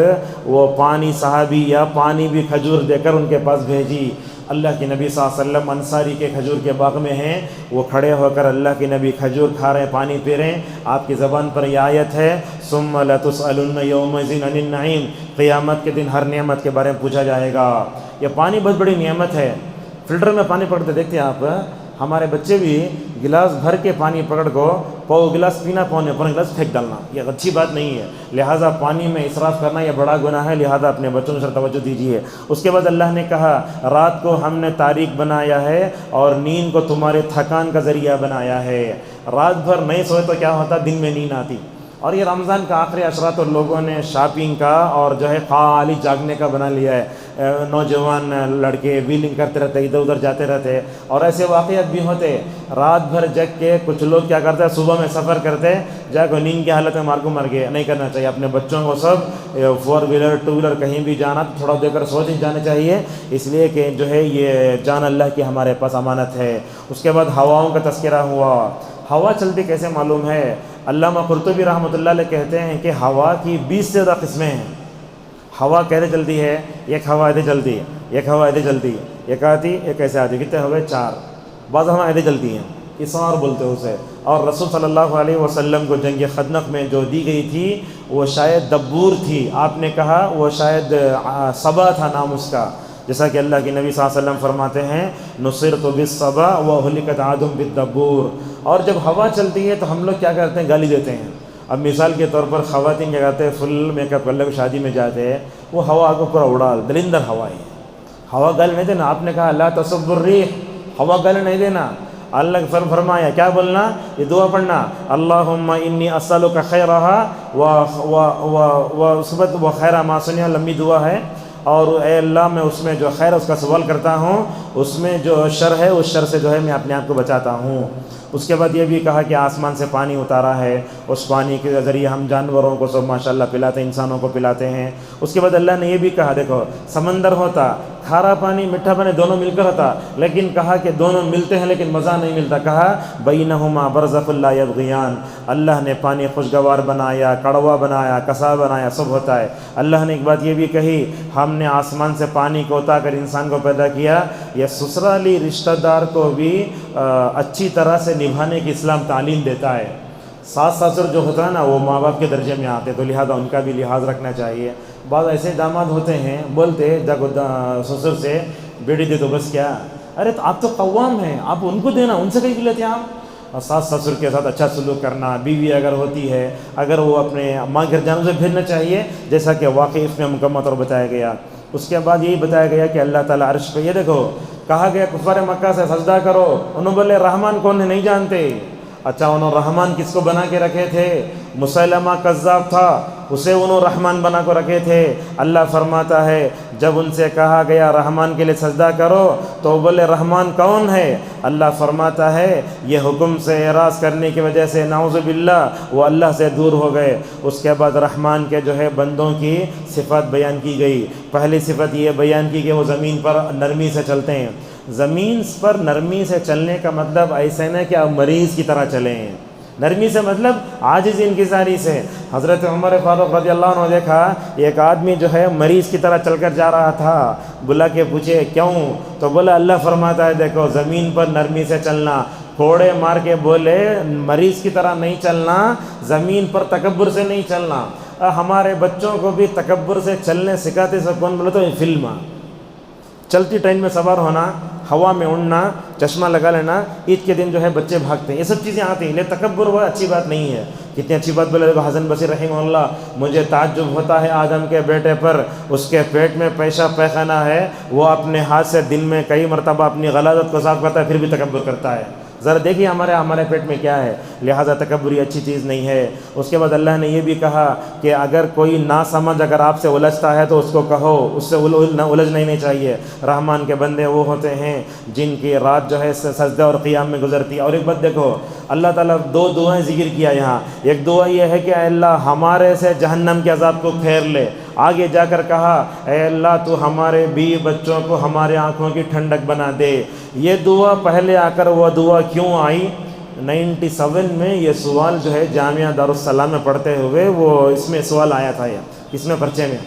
وہ پانی صحابی یا پانی بھی کھجور دے کر ان کے پاس بھیجی۔ اللہ کے نبی صلی اللہ علیہ وسلم انصاری کے کھجور کے باغ میں ہیں، وہ کھڑے ہو کر اللہ کے نبی کھجور کھا رہے ہیں، پانی پی رہے ہیں۔ آپ کی زبان پر یہ آیت ہے ثم لتسألن یومئذ عن النعیم، قیامت کے دن ہر نعمت کے بارے میں پوچھا جائے گا۔ یہ پانی بہت بڑی نعمت ہے۔ فلٹر میں پانی پکڑتے دیکھتے ہیں آپ، ہمارے بچے بھی گلاس بھر کے پانی پکڑ کو پاؤ گلاس پینا، پونے گلاس پھینک ڈالنا، یہ اچھی بات نہیں ہے۔ لہٰذا پانی میں اسراف کرنا یہ بڑا گناہ ہے، لہٰذا اپنے بچوں سے توجہ دیجیے۔ اس کے بعد اللہ نے کہا رات کو ہم نے تاریک بنایا ہے اور نیند کو تمہارے تھکان کا ذریعہ بنایا ہے۔ رات بھر نہیں سوئے تو کیا ہوتا؟ دن میں نیند آتی۔ اور یہ رمضان کا آخری عشرہ تو لوگوں نے شاپنگ کا اور جو ہے خالی جاگنے کا بنا لیا ہے۔ نوجوان لڑکے ویلنگ کرتے رہتے، ادھر ادھر جاتے رہتے، اور ایسے واقعات بھی ہوتے رات بھر جگ کے۔ کچھ لوگ کیا کرتے ہیں صبح میں سفر کرتے، جا کے نیند کی حالت میں مر گئے۔ نہیں کرنا چاہیے، اپنے بچوں کو سب 4 ویلر 2 ویلر کہیں بھی جانا تو تھوڑا دے کر سوچ جانے چاہیے، اس لیے کہ جو ہے یہ جان اللہ کی ہمارے پاس امانت ہے۔ اس کے بعد ہواؤں کا تذکرہ ہوا۔ ہوا چلتی کیسے معلوم ہے؟ علامہ قرطبی رحمۃ اللہ علیہ کہتے ہیں کہ ہوا کی 20 سے زیادہ قسمیں ہیں۔ ہوا کیسے چلتی ہے؟ ایک ہوا ایسے چلتی ہے، ایک ہوا ایسے چلتی ہے، ایک آتی ایک ایسے آتی، کتنے ہوئے؟ 4۔ بعض ہوا ایسے چلتی ہیں، اسار بولتے ہیں اسے۔ اور رسول صلی اللہ علیہ وسلم کو جنگ خندق میں جو دی گئی تھی وہ شاید دبور تھی، آپ نے کہا وہ شاید صبا تھا نام اس کا، جیسا کہ اللہ کے نبی صلی اللہ علیہ وسلم فرماتے ہیں نصرت بالصبا واہلکت عاد بالدبور۔ اور جب ہوا چلتی ہے تو ہم لوگ کیا کرتے ہیں؟ گالی دیتے ہیں۔ اب مثال کے طور پر خواتین کیا کرتے ہیں؟ فل میک اپ کر لے شادی میں جاتے ہیں، وہ ہوا کو پورا اڑا، دلندر ہوا ہے۔ ہوا گل نہیں دینا، آپ نے کہا لا تصب الريح، ہوا گل نہیں دینا۔ اللہ فرمایا کیا بولنا؟ یہ دعا پڑھنا، اللہم انی اسألک خیرہا و خیر ما سنیا، لمبی دعا ہے، اور اے اللہ میں اس میں جو خیر اس کا سوال کرتا ہوں، اس میں جو شر ہے اس شر سے جو ہے میں اپنے آپ کو بچاتا ہوں۔ اس کے بعد یہ بھی کہا کہ آسمان سے پانی اتارا ہے، اس پانی کے ذریعے ہم جانوروں کو سب ماشاءاللہ پلاتے ہیں، انسانوں کو پلاتے ہیں۔ اس کے بعد اللہ نے یہ بھی کہا، دیکھو سمندر ہوتا، کھارا پانی میٹھا پانی دونوں مل کر ہوتا، لیکن کہا کہ دونوں ملتے ہیں لیکن مزہ نہیں ملتا، کہا بینہما برزخ لا یبغیان، اللہ نے پانی خوشگوار بنایا، کڑوا بنایا، کسا بنایا، سب ہوتا ہے۔ اللہ نے ایک بات یہ بھی کہی، ہم نے آسمان سے پانی کو اتا کر انسان کو پیدا کیا، یہ سسرالی رشتہ دار کو بھی اچھی طرح سے نبھانے کی اسلام تعلیم دیتا ہے۔ ساس سسر جو ہوتا ہے نا وہ ماں باپ کے درجے میں آتے، تو لہذا ان کا بھی لحاظ رکھنا چاہیے۔ بعض ایسے داماد ہوتے ہیں بولتے سسر سے بیٹی دے تو بس کیا، ارے تو آپ تو قوام ہیں، آپ ان کو دینا، ان سے کہیں لیتے ہیں آپ۔ اور ساس سسر کے ساتھ اچھا سلوک کرنا، بیوی اگر ہوتی ہے اگر وہ اپنے ماں گھر جانے سے بھیجنا چاہیے، جیسا کہ واقعی اس میں مکمل طور بتایا گیا۔ اس کے بعد یہی بتایا گیا کہ اللہ تعالیٰ عرش پہ، یہ دیکھو کہا گیا کفار مکہ سے سجدہ کرو، انہوں بولے رحمان کون ہے نہیں جانتے۔ اچھا انہوں رحمان کس کو بنا کے رکھے تھے؟ مسیلمہ کذاب تھا، اسے انہوں رحمان بنا کو رکھے تھے۔ اللہ فرماتا ہے جب ان سے کہا گیا رحمان کے لیے سجدہ کرو تو وہ بولے رحمان کون ہے؟ اللہ فرماتا ہے یہ حکم سے اعراض کرنے کی وجہ سے نعوذ باللہ وہ اللہ سے دور ہو گئے۔ اس کے بعد رحمان کے جو ہے بندوں کی صفات بیان کی گئی۔ پہلی صفت یہ بیان کی کہ وہ زمین پر نرمی سے چلتے ہیں۔ زمین پر نرمی سے چلنے کا مطلب ایسے نہ کہ آپ مریض کی طرح چلیں، نرمی سے مطلب عاجز انکساری سے۔ حضرت عمر فاروق رضی اللہ عنہ دیکھا ایک آدمی جو ہے مریض کی طرح چل کر جا رہا تھا، بلا کے پوچھے کیوں؟ تو بولا اللہ فرماتا ہے دیکھو زمین پر نرمی سے چلنا، کوڑے مار کے بولے مریض کی طرح نہیں چلنا، زمین پر تکبر سے نہیں چلنا۔ ہمارے بچوں کو بھی تکبر سے چلنے سکھاتے سے کون بولے تو فلم، چلتی ٹرین میں سوار ہونا، ہوا میں اڑنا، چشمہ لگا لینا، عید کے دن جو ہے بچے بھاگتے ہیں، یہ سب چیزیں آتی ہیں، لیکن تکبر وہ اچھی بات نہیں ہے۔ کتنی اچھی بات بولے دیکھو حسن بصری رحمہ اللہ، مجھے تعجب ہوتا ہے آدم کے بیٹے پر، اس کے پیٹ میں پیشہ پیخانہ ہے، وہ اپنے ہاتھ سے دن میں کئی مرتبہ اپنی غلاظت کو صاف کرتا ہے پھر بھی تکبر کرتا ہے۔ ذرا دیکھیے ہمارے پیٹ میں کیا ہے، لہٰذا تکبری اچھی چیز نہیں ہے۔ اس کے بعد اللہ نے یہ بھی کہا کہ اگر کوئی ناسمجھ اگر آپ سے الجھتا ہے تو اس کو کہو، اس سے الجھنا ہی نہیں چاہیے۔ رحمان کے بندے وہ ہوتے ہیں جن کی رات جو ہے سجدہ اور قیام میں گزرتی ہے۔ اور ایک بات دیکھو اللہ تعالیٰ دو دعائیں ذکر کیا یہاں، ایک دعا یہ ہے کہ اے اللہ ہمارے سے جہنم کے عذاب کو پھیر لے، آگے جا کر کہا اے اللہ تو ہمارے بیوی بچوں کو ہمارے آنکھوں کی ٹھنڈک بنا دے۔ یہ دعا پہلے آ کر وہ دعا کیوں آئی؟ 97 میں یہ سوال جو ہے جامعہ دارالسلام میں پڑھتے ہوئے وہ اس میں سوال آیا تھا، اس میں پرچے میں،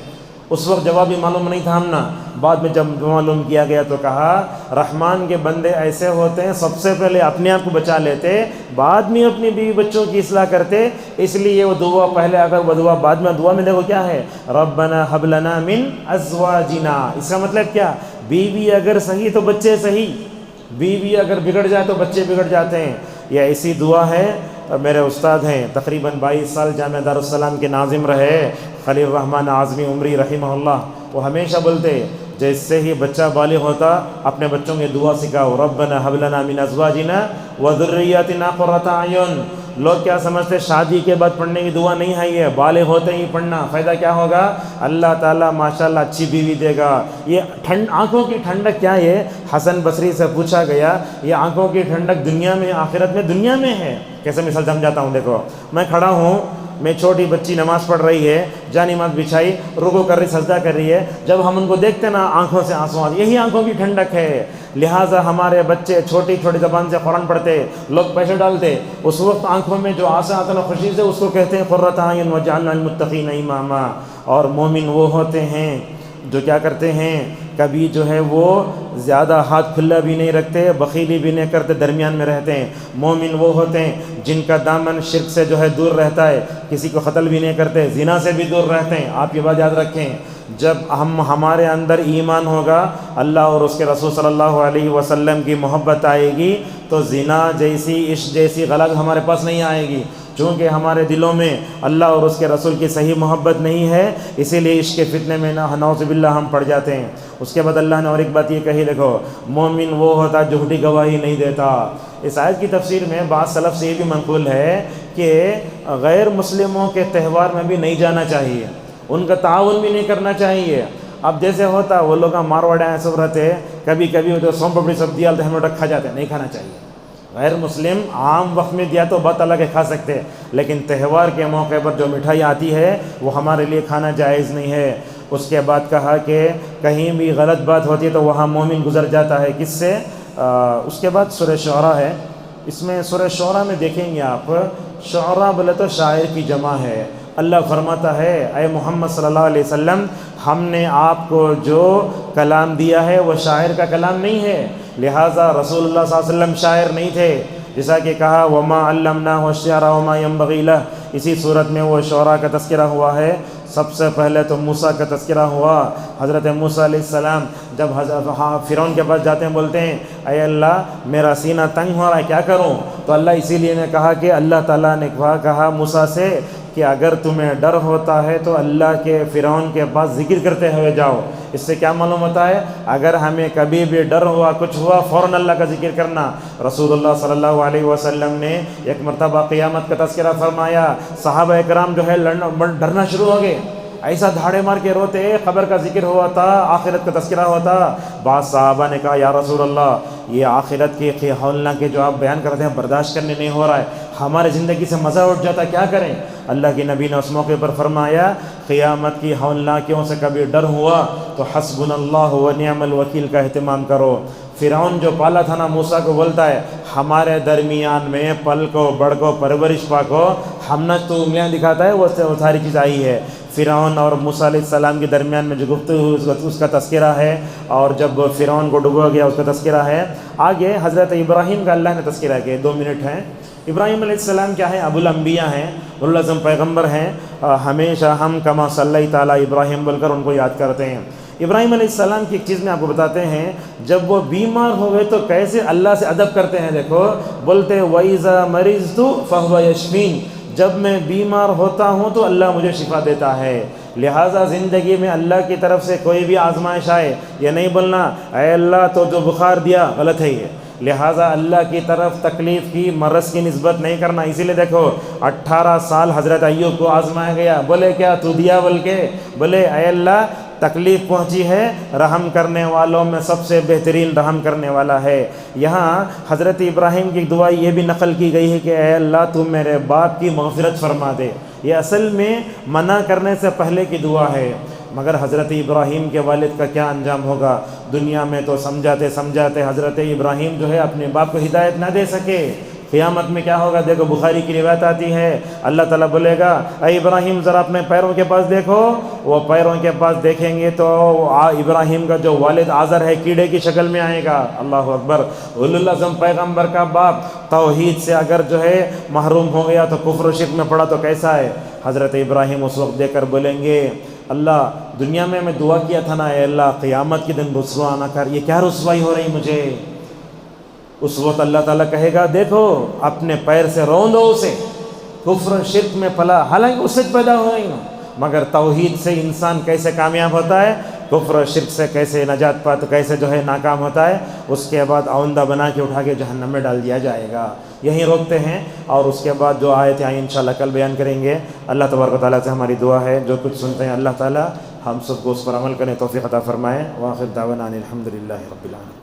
اس وقت جواب بھی معلوم نہیں تھا ہم نا، بعد میں جب معلوم کیا گیا تو کہا رحمان کے بندے ایسے ہوتے ہیں سب سے پہلے اپنے آپ کو بچا لیتے، بعد میں اپنی بیوی بچوں کی اصلاح کرتے، اس لیے وہ دعا پہلے اگر وہ دعا بعد میں، دعا میں دیکھو کیا ہے، ربنا حب لنا من ازواجنا، اس کا مطلب کیا؟ بیوی اگر صحیح تو بچے صحیح، بیوی اگر بگڑ جائے تو بچے بگڑ جاتے ہیں۔ یہ ایسی دعا ہے، میرے استاد ہیں تقریباً 22 سال جامعہ دارالسلام کے ناظم رہے خلیل الرحمن اعظمی عمری رحمہ اللہ، وہ ہمیشہ بولتے جیسے ہی بچہ بالغ ہوتا اپنے بچوں میں دعا سکھاؤ، ربنا حب لنا من ازواجنا وذریاتنا قرۃ اعین۔ لوگ کیا سمجھتے شادی کے بعد پڑھنے کی دعا نہیں ہے، یہ بالغ ہوتے ہی پڑھنا، فائدہ کیا ہوگا؟ اللہ تعالیٰ ماشاءاللہ اچھی بیوی دے گا۔ یہ آنکھوں کی ٹھنڈک کیا ہے؟ حسن بصری سے پوچھا گیا یہ آنکھوں کی ٹھنڈک دنیا میں آخرت میں؟ دنیا میں ہے۔ کیسے مثال سمجھاتا ہوں، دیکھو میں کھڑا ہوں، میں چھوٹی بچی نماز پڑھ رہی ہے، جا نماز بچھائی، رکوع کر رہی، سجدہ کر رہی ہے، جب ہم ان کو دیکھتے نا آنکھوں سے آنسو آتے، یہی آنکھوں کی ٹھنڈک ہے۔ لہٰذا ہمارے بچے چھوٹی چھوٹی زبان سے قرآن پڑھتے، لوگ پیسے ڈالتے، اس وقت آنکھوں میں جو آنسو آتے نا خوشی سے، اس کو کہتے ہیں قرۃ اعین وجعلنا للمتقین اماما۔ اور مومن وہ ہوتے ہیں جو کیا کرتے ہیں، کبھی جو ہے وہ زیادہ ہاتھ کھلا بھی نہیں رکھتے، بخیلی بھی نہیں کرتے، درمیان میں رہتے ہیں۔ مومن وہ ہوتے ہیں جن کا دامن شرک سے جو ہے دور رہتا ہے، کسی کو قتل بھی نہیں کرتے، زنا سے بھی دور رہتے ہیں۔ آپ یہ بات یاد رکھیں، جب ہمارے اندر ایمان ہوگا، اللہ اور اس کے رسول صلی اللہ علیہ وسلم کی محبت آئے گی، تو زنا جیسی عشق جیسی غلط ہمارے پاس نہیں آئے گی، چونکہ ہمارے دلوں میں اللہ اور اس کے رسول کی صحیح محبت نہیں ہے، اسی لیے عشق کے فتنے میں نعوذ باللہ ہم پڑ جاتے ہیں۔ اس کے بعد اللہ نے اور ایک بات یہ کہی، دیکھو مومن وہ ہوتا جھوٹی گواہی نہیں دیتا۔ اس آیت کی تفسیر میں بعض سلف سے یہ بھی منقول ہے کہ غیر مسلموں کے تہوار میں بھی نہیں جانا چاہیے، ان کا تعاون بھی نہیں کرنا چاہیے۔ اب جیسے ہوتا وہ لوگ مارواڑے ایسے رہتے، کبھی کبھی وہ سون پپڑی سبزی آلتے ہم لوگ کھا جاتے ہیں، نہیں کھانا چاہیے۔ غیر مسلم عام وقت میں دیا تو بات الگ ہے، کھا سکتے، لیکن تہوار کے موقع پر جو مٹھائی آتی ہے وہ ہمارے لیے کھانا جائز نہیں ہے۔ اس کے بعد کہا کہ کہیں بھی غلط بات ہوتی ہے تو وہاں مومن گزر جاتا ہے، کس سے؟ اس کے بعد سورہ شعراء ہے، اس میں سورہ شعراء میں دیکھیں گے آپ، شعراء بولے تو شاعر کی جمع ہے۔ اللہ فرماتا ہے اے محمد صلی اللہ علیہ وسلم، ہم نے آپ کو جو کلام دیا ہے وہ شاعر کا کلام نہیں ہے، لہٰذا رسول اللہ صلی اللہ علیہ وسلم شاعر نہیں تھے۔ جیسا کہ کہا وما علمناہ الشعر وما ينبغي له، اسی صورت میں وہ شعراء کا تذکرہ ہوا ہے۔ سب سے پہلے تو موسیٰ کا تذکرہ ہوا، حضرت موسیٰ علیہ السلام جب فرعون کے پاس جاتے ہیں بولتے ہیں اے اللہ میرا سینہ تنگ ہو رہا ہے، کیا کروں؟ تو اللہ اسی لیے نے کہا کہ اللہ تعالیٰ نے کہا موسیٰ سے کہ اگر تمہیں ڈر ہوتا ہے تو اللہ کے فرعون کے پاس ذکر کرتے ہوئے جاؤ۔ اس سے کیا معلوم ہوتا ہے؟ اگر ہمیں کبھی بھی ڈر ہوا، کچھ ہوا، فوراً اللہ کا ذکر کرنا۔ رسول اللہ صلی اللہ علیہ وسلم نے ایک مرتبہ قیامت کا تذکرہ فرمایا، صحابہ اکرام جو ہے ڈرنا شروع ہو گئے، ایسا دھاڑے مار کے روتے، خبر کا ذکر ہوا تھا، آخرت کا تذکرہ ہوا تھا۔ بعض صحابہ نے کہا یا رسول اللہ یہ آخرت کے ہولنا کے جو آپ بیان کرتے ہیں برداشت کرنے نہیں ہو رہا ہے، ہمارے زندگی سے مزہ اٹھ جاتا، کیا کریں؟ اللہ کی نبی نے اس موقع پر فرمایا قیامت کی ہولناکیوں سے کبھی ڈر ہوا تو حسبنا اللہ و نعم الوکیل کا اہتمام کرو۔ فرعون جو پالا تھا نا موسیٰ کو بولتا ہے ہمارے درمیان میں پل کو بڑھ کو پرورش پا کو ہم نہ تو انگلیاں دکھاتا ہے، وہ ساری چیز آئی ہے۔ فرعون اور موسیٰ علیہ السلام کے درمیان میں جو گفتگو اس کا تذکرہ ہے، اور جب فرعون کو ڈبو گیا اس کا تذکرہ ہے۔ آگے حضرت ابراہیم کا اللہ نے تذکرہ کیا، 2 منٹ ہیں۔ ابراہیم علیہ السلام کیا ہے؟ ابو الانبیاء ہیں، اولوالعزم پیغمبر ہیں۔ ہمیشہ ہم کما صلی تعالیٰ ابراہیم بول کر ان کو یاد کرتے ہیں۔ ابراہیم علیہ السلام کی ایک چیز میں آپ کو بتاتے ہیں، جب وہ بیمار ہوئے تو کیسے اللہ سے ادب کرتے ہیں، دیکھو بولتے وَإِذَا مَرِضْتُ فَهُوَ يَشْفِينِ، جب میں بیمار ہوتا ہوں تو اللہ مجھے شفا دیتا ہے۔ لہٰذا زندگی میں اللہ کی طرف سے کوئی بھی آزمائش آئے، یہ نہیں بولنا اے اللہ تو جو بخار دیا، غلط ہے یہ۔ لہٰذا اللہ کی طرف تکلیف کی مرض کی نسبت نہیں کرنا۔ اسی لیے دیکھو 18 سال حضرت ایوب کو آزمایا گیا، بولے کیا تو دیا؟ بول کے بولے اے اللہ تکلیف پہنچی ہے، رحم کرنے والوں میں سب سے بہترین رحم کرنے والا ہے۔ یہاں حضرت ابراہیم کی دعا یہ بھی نقل کی گئی ہے کہ اے اللہ تو میرے باپ کی مغفرت فرما دے، یہ اصل میں منع کرنے سے پہلے کی دعا ہے۔ مگر حضرت ابراہیم کے والد کا کیا انجام ہوگا؟ دنیا میں تو سمجھاتے حضرت ابراہیم جو ہے اپنے باپ کو ہدایت نہ دے سکے، قیامت میں کیا ہوگا؟ دیکھو بخاری کی روایت آتی ہے، اللہ تعالیٰ بولے گا اے ابراہیم ذرا اپنے پیروں کے پاس دیکھو، وہ پیروں کے پاس دیکھیں گے تو ابراہیم کا جو والد آزر ہے کیڑے کی شکل میں آئے گا۔ اللہ اکبر، اولوالعزم پیغمبر کا باپ توحید سے اگر جو ہے محروم ہو گیا تو کفر و شرک میں پڑا تو کیسا ہے؟ حضرت ابراہیم اس وقت دیکھ کر بولیں گے اللہ دنیا میں دعا کیا تھا نا اے اللہ قیامت کے دن رسوا نہ کر، یہ کیا رسوائی ہو رہی مجھے؟ اس وقت اللہ تعالیٰ کہے گا دیکھو اپنے پیر سے روندو اسے، کفر شرک میں پلا، حالانکہ اس سے پیدا ہوئے نا، مگر توحید سے انسان کیسے کامیاب ہوتا ہے، کفر شرک سے کیسے نجات پاتا، کیسے جو ہے ناکام ہوتا ہے، اس کے بعد آئندہ بنا کے اٹھا کے جہنم میں ڈال دیا جائے گا۔ یہیں روکتے ہیں اور اس کے بعد جو آیتیں آئیں انشاءاللہ کل بیان کریں گے۔ اللہ تبارک و تعالیٰ سے ہماری دعا ہے جو کچھ سنتے ہیں اللہ تعالیٰ ہم سب کو اس پر عمل کریں، توفیق عطا فرمائیں۔ وآخر دعوانا ان الحمد للہ رب العالمین۔